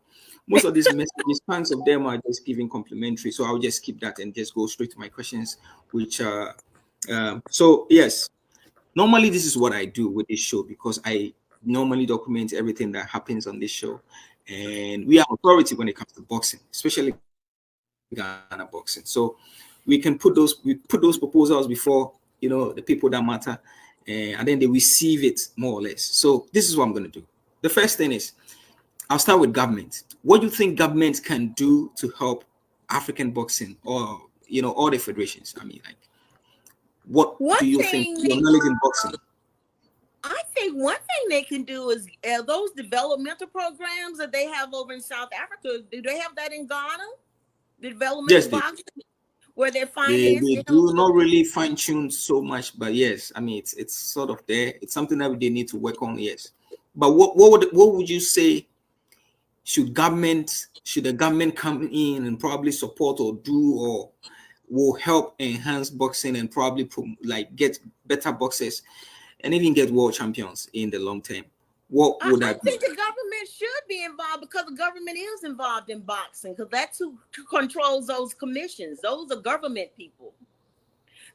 B: Most of these messages, tons of them are just giving complimentary. So I'll just skip that and just go straight to my questions, which so yes, normally this is what I do with this show because I normally document everything that happens on this show, and we have authority when it comes to boxing, especially Ghana boxing. So we put those proposals before the people that matter, and then they receive it more or less. So this is what I'm going to do. The first thing is I'll start with government. What do you think government can do to help African boxing, or all the federations? I mean, like, what
A: One
B: do you think
A: thing
B: your
A: they,
B: knowledge in boxing?
A: I think one thing they can do is those developmental programs that they have over in South Africa. Do they have that in Ghana? The developmental
B: Yes,
A: boxing, where they're
B: they
A: financed to help
B: do
A: the.
B: not really fine tune so much, but yes, I mean it's sort of there. It's something that they need to work on. Yes, but what would you say should the government come in and probably support or do or will help enhance boxing and probably like get better boxers and even get world champions in the long term? What would
A: I
B: that be?
A: think the government should be involved because the government is involved in boxing because that's who controls those commissions. Those are government people.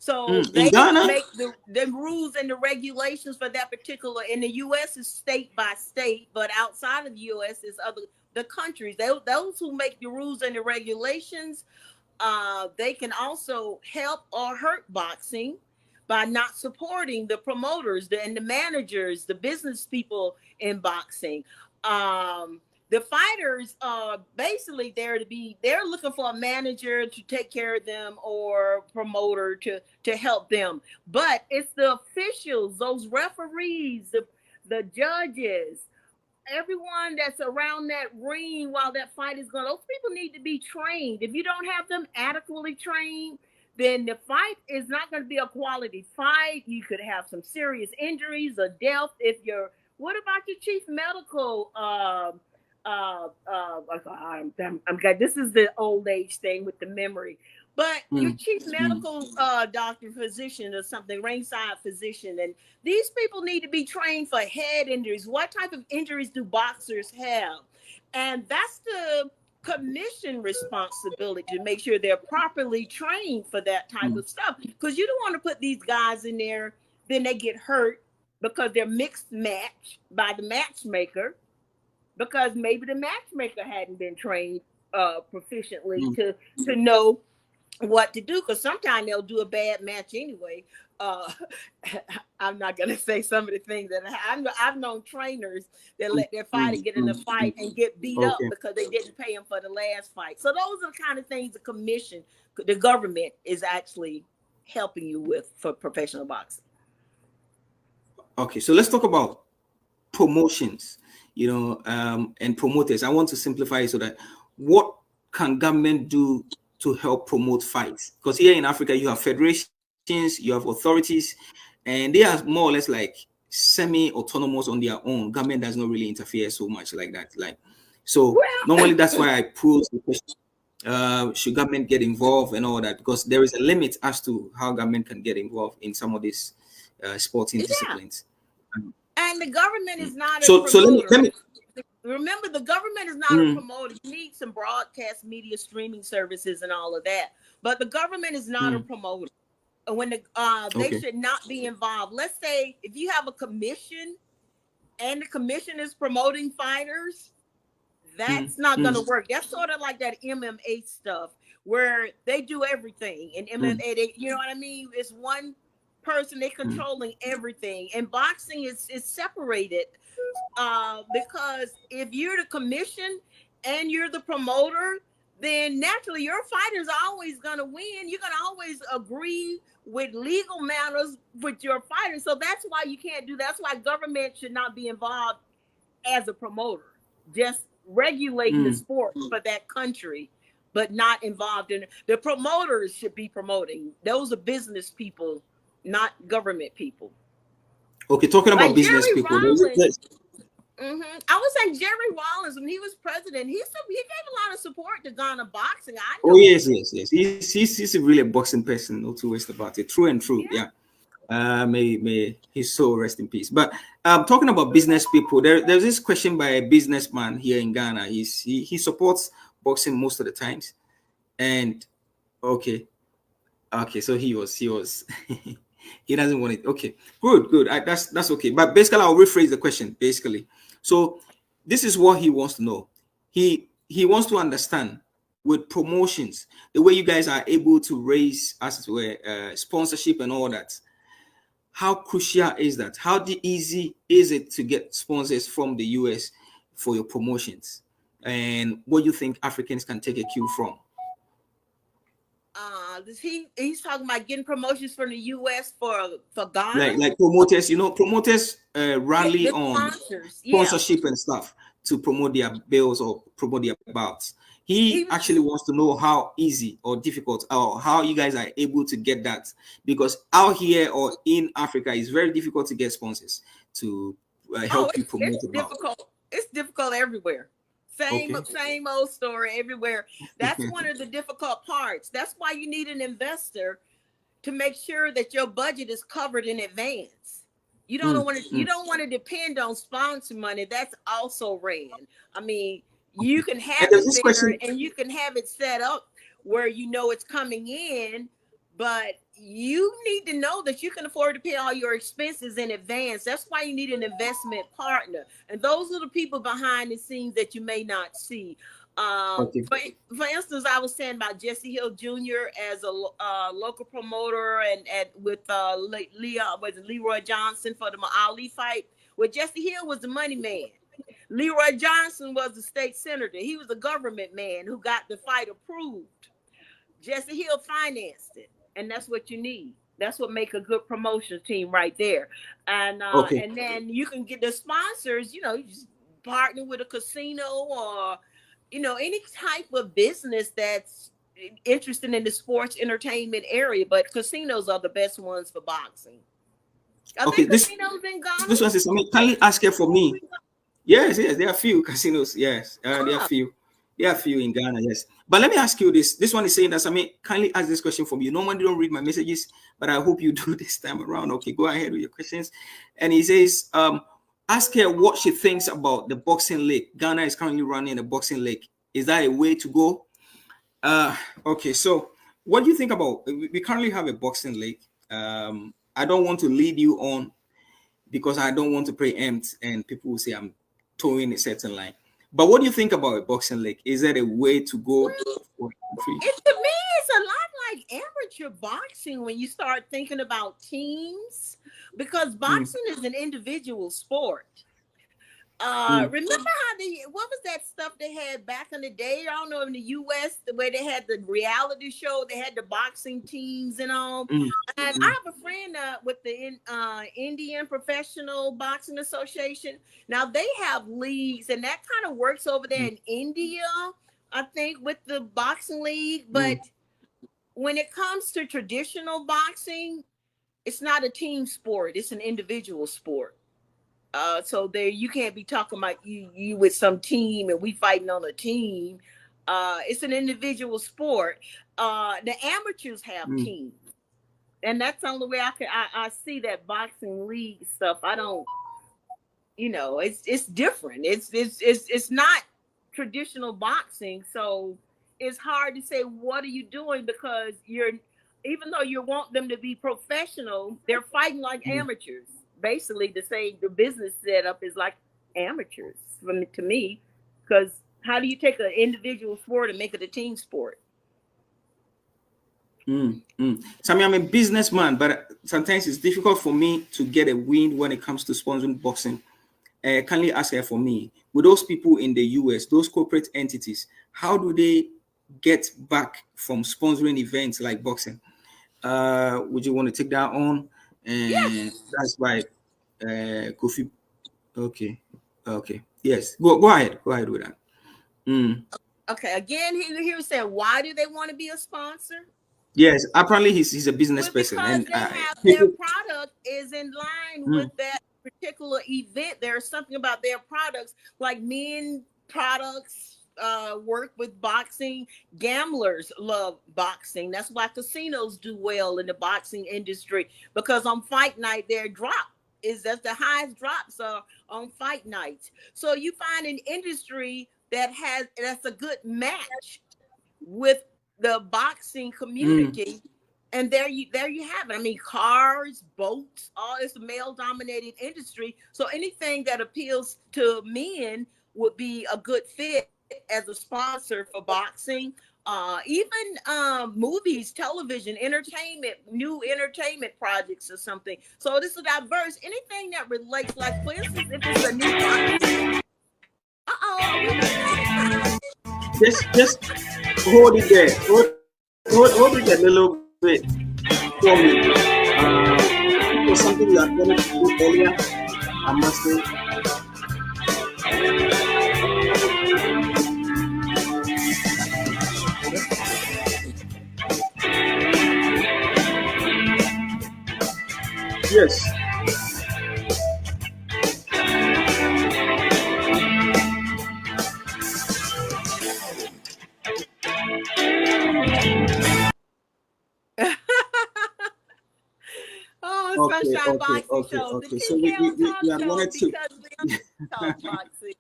A: So
B: In
A: they
B: Ghana?
A: make the rules and the regulations for that particular. In the U.S. is state by state, but outside of the U.S. is the countries. Those who make the rules and the regulations, they can also help or hurt boxing by not supporting the promoters and the managers, the business people in boxing. The fighters are basically they're looking for a manager to take care of them or promoter to help them. But it's the officials, those referees, the judges, everyone that's around that ring while that fight is going. Those people need to be trained. If you don't have them adequately trained, then the fight is not going to be a quality fight. You could have some serious injuries or death if you're. What about your chief medical? I'm glad this is the old age thing with the memory. But your
B: Mm,
A: chief
B: mm,
A: medical doctor, physician, or something, ringside physician, and these people need to be trained for head injuries. What type of injuries do boxers have? And that's the commission responsibility to make sure they're properly trained for that type
B: mm,
A: of stuff. Because you don't want to put these guys in there. then they get hurt because they're mixed match by the matchmaker, because maybe the matchmaker hadn't been trained proficiently
B: Mm.
A: to know what to do, because sometimes they'll do a bad match anyway. uh I'm not gonna say some of the things that I've known trainers that let their fighter get in a fight and get beat up
B: Okay.
A: because they didn't pay him for the last fight. So those are the kind of things the commission, the government, is actually helping you with for professional boxing.
B: Okay. So let's talk about promotions, and promoters. I want to simplify it so that what can government do to help promote fights? Because here in Africa, you have federations, you have authorities, and they are more or less like semi-autonomous on their own. Government does not really interfere so much like that. So normally
A: Well,
B: that's why I pose the question: should government get involved and all that? Because there is a limit as to how government can get involved in some of these sporting
A: yeah.
B: disciplines.
A: And the government is not a
B: So let
A: promoter.
B: me
A: Remember, the government is not a
B: mm,
A: promoter. You need some broadcast media streaming services and all of that. But the government is not a
B: mm,
A: promoter. When they
B: okay.
A: should not be involved. Let's say if you have a commission and the commission is promoting fighters,
B: Mm,
A: that's not going to
B: mm,
A: work. That's sort of like that MMA stuff where they do everything. In
B: mm,
A: MMA, they, you know what I mean? It's one person, they're
B: mm,
A: controlling everything. And boxing is separated, because if you're the commission and you're the promoter, then naturally your fighter's always going to win. You're going to always agree with legal matters with your fighter. So that's why you can't do that. That's why government should not be involved as a promoter, just regulating the
B: mm.
A: sport for that country, but not involved in it. The promoters should be promoting. Those are business people, not government people.
B: Okay, talking about
A: Like
B: business
A: Jerry
B: people.
A: Rollins. I was saying Jerry Rollins, when he was president, he gave a lot of support to Ghana boxing. I
B: Oh
A: know
B: yes,
A: that.
B: yes, yes. He's a really a boxing person. No two ways about it. True and true.
A: Yeah.
B: Yeah. May his soul rest in peace. But talking about business people, there's this question by a businessman here in Ghana. He supports boxing most of the times. And okay, okay, so he was he doesn't want it. Okay, good. That's okay. But basically, I'll rephrase the question. Basically, so this is what he wants to know. He wants to understand with promotions, the way you guys are able to raise, as it were, sponsorship and all that. How crucial is that? Easy is it to get sponsors from the US for your promotions? And what you think Africans can take a cue from?
A: He's talking about getting promotions from the US for Ghana?
B: Like promoters, promoters
A: Yeah,
B: rally
A: the
B: on
A: sponsors. Yeah.
B: sponsorship and stuff to promote their bills or promote their bouts. He
A: He
B: actually
A: was
B: wants to know how easy or difficult or how you guys are able to get that, because out here or in Africa it's very difficult to get sponsors to
A: Oh,
B: help you promote
A: it's
B: the bout.
A: difficult. It's difficult everywhere. Same
B: Okay.
A: same old story everywhere. That's one of the difficult parts. That's why you need an investor to make sure that your budget is covered in advance.
B: Mm,
A: You
B: mm.
A: don't want to depend on sponsor money. That's also ran. I mean, you can
B: And
A: have
B: there's
A: it
B: this
A: there
B: question.
A: and you can have it set up where you know it's coming in, but you need to know that you can afford to pay all your expenses in advance. That's why you need an investment partner. And those are the people behind the scenes that you may not see.
B: Okay.
A: For instance, I was saying about Jesse Hill Jr. as a local promoter, and with Leroy Johnson for the Ali fight. Well, Jesse Hill was the money man. Leroy Johnson was the state senator. He was the government man who got the fight approved. Jesse Hill financed it, and that's what you need. That's what make a good promotion team right there.
B: Okay.
A: And then you can get the sponsors. You just partner with a casino or any type of business that's interested in the sports entertainment area. But casinos are the best ones for boxing. Are there
B: Okay.
A: casinos in
B: This
A: Ghana?
B: one says, I mean, kindly ask her for me. Yes, yes, there are few casinos. Yes, there are
A: Ah,
B: few. There are few in Ghana. Yes, but let me ask you this. This one is saying that I mean, kindly ask this question from you. Normally, don't read my messages, but I hope you do this time around. Okay, go ahead with your questions. And he says, ask her what she thinks about the boxing league. Ghana is currently running a boxing league. Is that a way to go? Uh, okay. So, what do you think about? We currently have a boxing league. I don't want to lead you on because I don't want to preempt and people will say I'm towing a certain line. But what do you think about a boxing league? Is that a way to go for entry?
A: To me, it's a lot like amateur boxing when you start thinking about teams, because
B: Mm,
A: boxing is an individual sport.
B: mm,
A: Remember how what was that stuff they had back in the day? I don't know, in the U.S. the way they had the reality show, they had the boxing teams and all.
B: mm,
A: And
B: mm,
A: I have a friend with the Indian Professional Boxing Association. Now they have leagues, and that kind of works over there
B: mm,
A: in India, I think, with the boxing league.
B: mm,
A: But when it comes to traditional boxing, it's not a team sport; it's an individual sport. So there, you can't be talking about you with some team and we fighting on a team. It's an individual sport. The amateurs have
B: mm,
A: teams, and that's the only way I see that boxing league stuff. I don't, it's different. It's not traditional boxing, so it's hard to say what are you doing, because you're, even though you want them to be professional, they're fighting like
B: mm,
A: amateurs. Basically, to say the business setup is like amateurs to me, because how do you take an individual sport and make it a team sport?
B: So I mean, I'm a businessman, but sometimes it's difficult for me to get a win when it comes to sponsoring boxing. Kindly ask her for me. With those people in the US, those corporate entities, how do they get back from sponsoring events like boxing? Would you want to take that on? And
A: Yes.
B: that's why Kofi. Okay, okay, yes. Go ahead. Go ahead with that. Mm.
A: Okay. Again, he was saying, why do they want to be a sponsor?
B: Yes, apparently he's a business
A: Well,
B: person,
A: because
B: and
A: they have their
B: people.
A: product is in line
B: Mm,
A: with that particular event. There's something about their products, like men products work with boxing. Gamblers love boxing. That's why casinos do well in the boxing industry, because on fight night their drop is, that's the highest drops are on fight nights. So you find an industry that's a good match with the boxing
B: mm,
A: community. And there you have it. I mean, cars, boats, all, it's a male dominated industry, so anything that appeals to men would be a good fit as a sponsor for boxing. Even movies, television, entertainment, new entertainment projects or something. So this is diverse, anything that relates, like for instance, if it's a new boxing. Are we losing
B: just hold it there. Hold it a little bit for me. It was something you had wanted to do earlier. I must say. Yes.
A: Oh,
B: Okay.
A: Sunshine
B: Okay.
A: Boxing
B: Okay.
A: Show, the
B: Okay. So
A: TKO
B: we
A: Talk
B: had
A: Show,
B: wanted to.
A: because we talk boxing.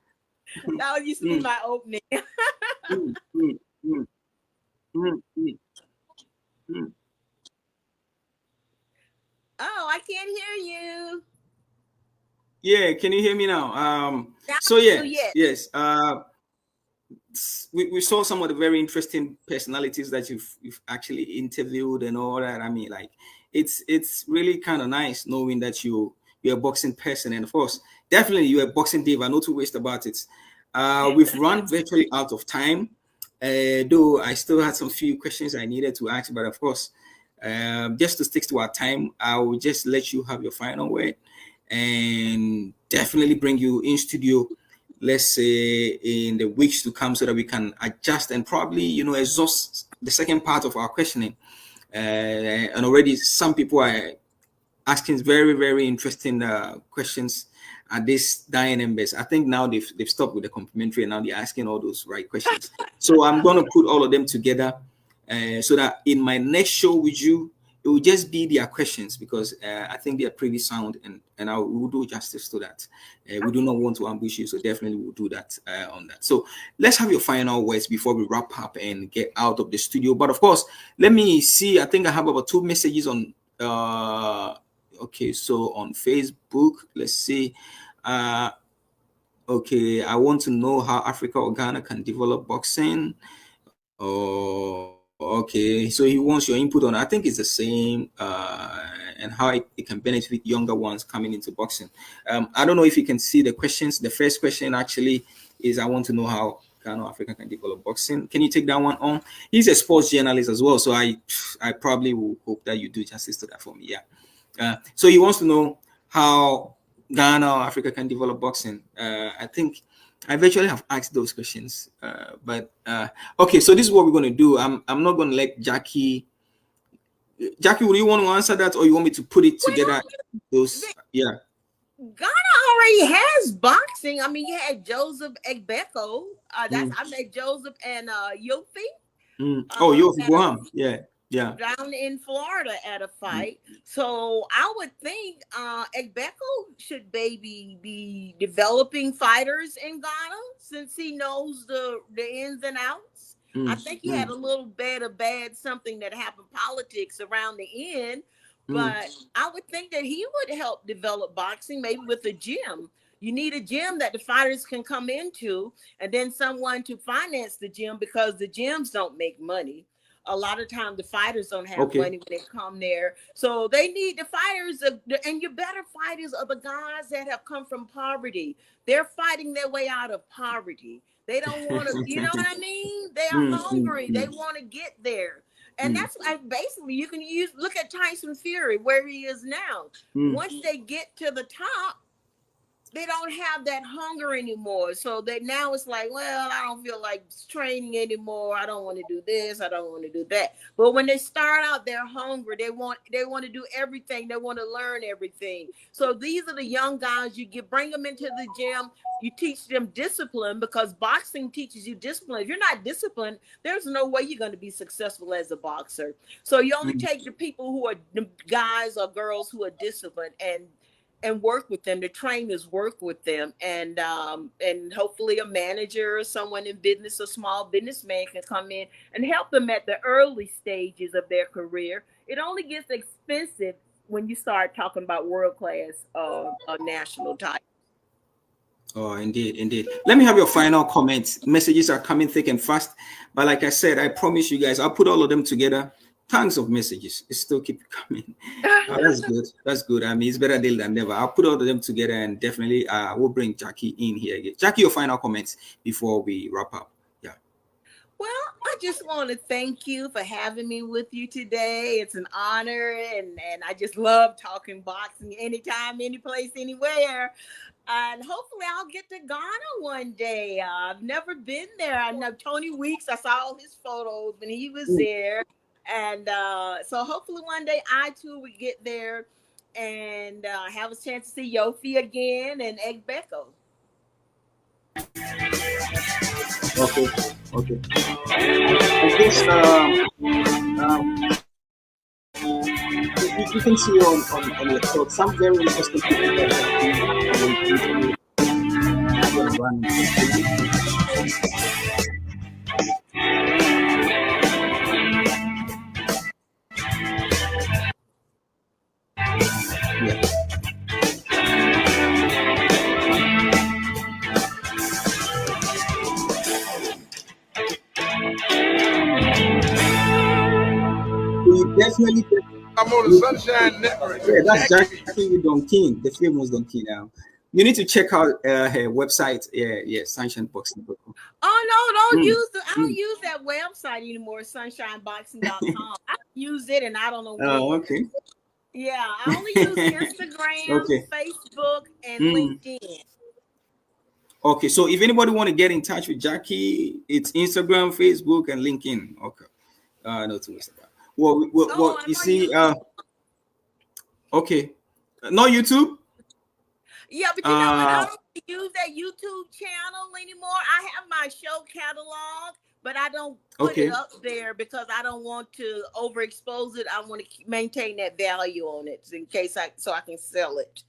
A: That used to be
B: Mm,
A: my opening.
B: mm, mm, mm, mm, mm, mm.
A: Oh, I can't hear you.
B: Yeah. Can you hear me now?
A: Now,
B: So
A: yes.
B: yes. We saw some of the very interesting personalities that you've actually interviewed and all that. I mean, like it's really kind of nice knowing that you're a boxing person, and of course, definitely you're a boxing diva. No two ways about it. We've run virtually out of time, though I still had some few questions I needed to ask, but of course, just to stick to our time, I will just let you have your final word, and definitely bring you in studio, let's say in the weeks to come, so that we can adjust and probably exhaust the second part of our questioning. And already some people are asking very very interesting questions at this dying embers. I think now they've stopped with the complimentary and now they're asking all those right questions. So I'm going to put all of them together, so that in my next show with you, it will just be their questions, because I think they are pretty sound, and I will do justice to that. We do not want to ambush you, so definitely we'll do that on that. So let's have your final words before we wrap up and get out of the studio. But of course, let me see. I think I have about 2 messages on Okay, so on Facebook, let's see. Uh, okay, I want to know how Africa or Ghana can develop boxing. Oh, okay. So he wants your input on. I think it's the same, and how it can benefit younger ones coming into boxing. I don't know if you can see the questions. The first question actually is, I want to know how Ghana or Africa can develop boxing. Can you take that one on? He's a sports journalist as well, so I probably will hope that you do justice to that for me. Yeah. So he wants to know how Ghana or Africa can develop boxing. I think I virtually have asked those questions, but okay. So this is what we're going to do. I'm not going to let Jackie. Jackie, would you want to answer that, or you want me to put it together? Those, yeah.
A: Ghana already has boxing. I mean, you had Joseph Egbeko. That's
B: Mm,
A: I met Joseph and Yofi.
B: Oh,
A: Uh,
B: you're
A: at a
B: Boham. Yeah, yeah.
A: down in Florida at a
B: Mm,
A: fight. So I would think Egbeko should maybe be developing fighters in Ghana since he knows the ins and outs. I
B: mm,
A: think he had
B: mm,
A: a little bit of bad something that happened politics around the end,
B: mm.
A: but I would think that he would help develop boxing maybe with a gym. You need a gym that the fighters can come into, and then someone to finance the gym because the gyms don't make money. A lot of times the fighters don't have
B: Okay.
A: money when they come there, so they need the fighters, and your better fighters are the guys that have come from poverty. They're fighting their way out of poverty. They don't want to, you know what I mean? They are
B: Mm, mm,
A: hungry, they
B: mm,
A: want to get there. And
B: mm,
A: that's like basically you can use look at Tyson Fury where he is now.
B: mm,
A: Once they get to the top, they don't have that hunger anymore. So that now it's like, well, I don't feel like training anymore. I don't want to do this. I don't want to do that. But when they start out, they're hungry. They want to do everything. They want to learn everything. So these are the young guys. You get bring them into the gym. You teach them discipline because boxing teaches you discipline. If you're not disciplined, there's no way you're going to be successful as a boxer. So you only
B: mm.
A: take the people who are the guys or girls who are disciplined and work with them. The trainers work with them, and hopefully a manager or someone in business, a small businessman, can come in and help them at the early stages of their career. It only gets expensive when you start talking about world class national titles.
B: Oh, indeed, indeed. Let me have your final comments. Messages are coming thick and fast, but like I said, I promise you guys, I'll put all of them together. Tons of messages. It still keep coming. That's good. That's good. I mean, it's better deal than never. I'll put all of them together and definitely we'll bring Jackie in here again. Jackie, your final comments before we wrap up. Yeah.
A: Well, I just want to thank you for having me with you today. It's an honor, and I just love talking boxing anytime, any place, anywhere. And hopefully I'll get to Ghana one day. I've never been there. I know Tony Weeks. I saw all his photos when he was
B: Mm.
A: there, and so hopefully one day I too will get there and have a chance to see Yofi again and Egg Beko.
B: Okay. Okay. I guess you can see on your thoughts some very interesting people that have been on interview. I'm gonna run quickly. Yeah. We definitely,
C: I'm on the Sunshine Network
B: yeah,
C: with
B: that's
C: Jackie.
B: Jackie Don King, the famous Don King. You need to check out her website. Yeah, yeah, sunshineboxing.com.
A: Oh no, don't
B: Mm,
A: use I don't
B: mm.
A: use that website anymore, sunshineboxing.com. I use it and I don't know
B: Oh,
A: when.
B: okay.
A: Yeah, I only use Instagram,
B: Okay.
A: Facebook, and
B: Mm.
A: LinkedIn.
B: Okay. So if anybody want to get in touch with Jackie, it's Instagram, Facebook, and LinkedIn. Okay. No to waste about.
A: Oh,
B: You
A: I'm on
B: see,
A: YouTube.
B: okay. No YouTube.
A: Yeah, but you know what? I
B: Uh,
A: don't use that YouTube channel anymore. I have my show catalog, but I don't put it
B: okay.
A: up there because I don't want to overexpose it. I want to maintain that value on it in case I can sell it.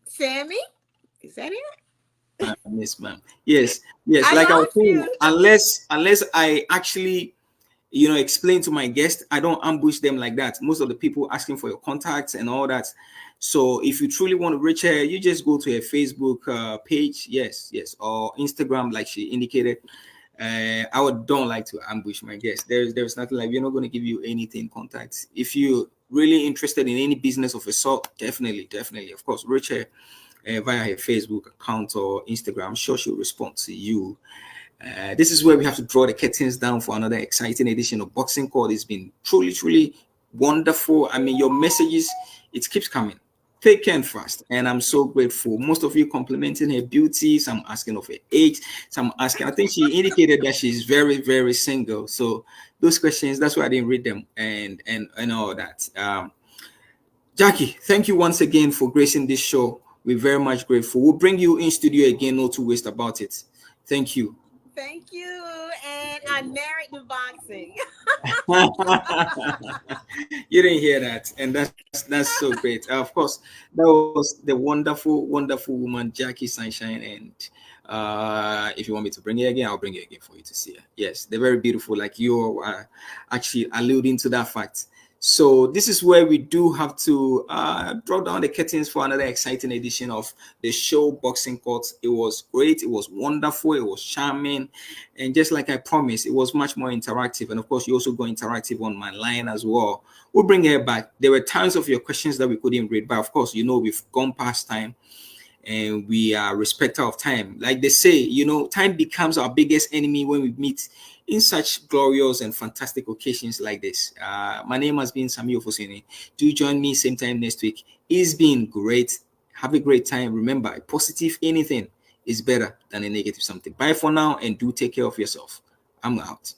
A: Sammy, is that it?
B: Yes, ma'am. Yes, yes.
A: I
B: Like I was
A: lost
B: saying,
A: you.
B: unless I actually, explain to my guest, I don't ambush them like that. Most of the people asking for your contacts and all that. So if you truly want to reach her, you just go to her Facebook page. Yes, yes, or Instagram, like she indicated. I would don't like to ambush my guests. There's nothing like we're not going to give you anything contacts. If you're really interested in any business of a sort, definitely, of course, reach her via her Facebook account or Instagram. I'm sure she'll respond to you. This is where we have to draw the curtains down for another exciting edition of Boxing Call. It's been truly wonderful. I mean, your messages, it keeps coming thick and fast, and I'm so grateful. Most of you complimenting her beauty, some asking of her age, some asking. I think she indicated that she's very single. So those questions, that's why I didn't read them and all that. Jackie, thank you once again for gracing this show. We're very much grateful. We'll bring you in studio again, no two waste about it. Thank you.
A: Thank you. And I'm married to boxing.
B: You didn't hear that, and that's so great. Of course, that was the wonderful woman Jackie Sunshine, and if you want me to bring it again, I'll bring it again for you to see her. Yes, they're very beautiful, like you are actually alluding to that fact. So this is where we do have to draw down the curtains for another exciting edition of the show Boxing Court. It was great, it was wonderful, it was charming, and just like I promised, it was much more interactive. And of course, you also go interactive on my line as well. We'll bring her back. There were tons of your questions that we couldn't read, but of course, we've gone past time and we are respecter of time. Like they say, time becomes our biggest enemy when we meet in such glorious and fantastic occasions like this. My name has been Samuel Fosini. Do join me same time next week. It's been great. Have a great time. Remember, a positive anything is better than a negative something. Bye for now and do take care of yourself. I'm out.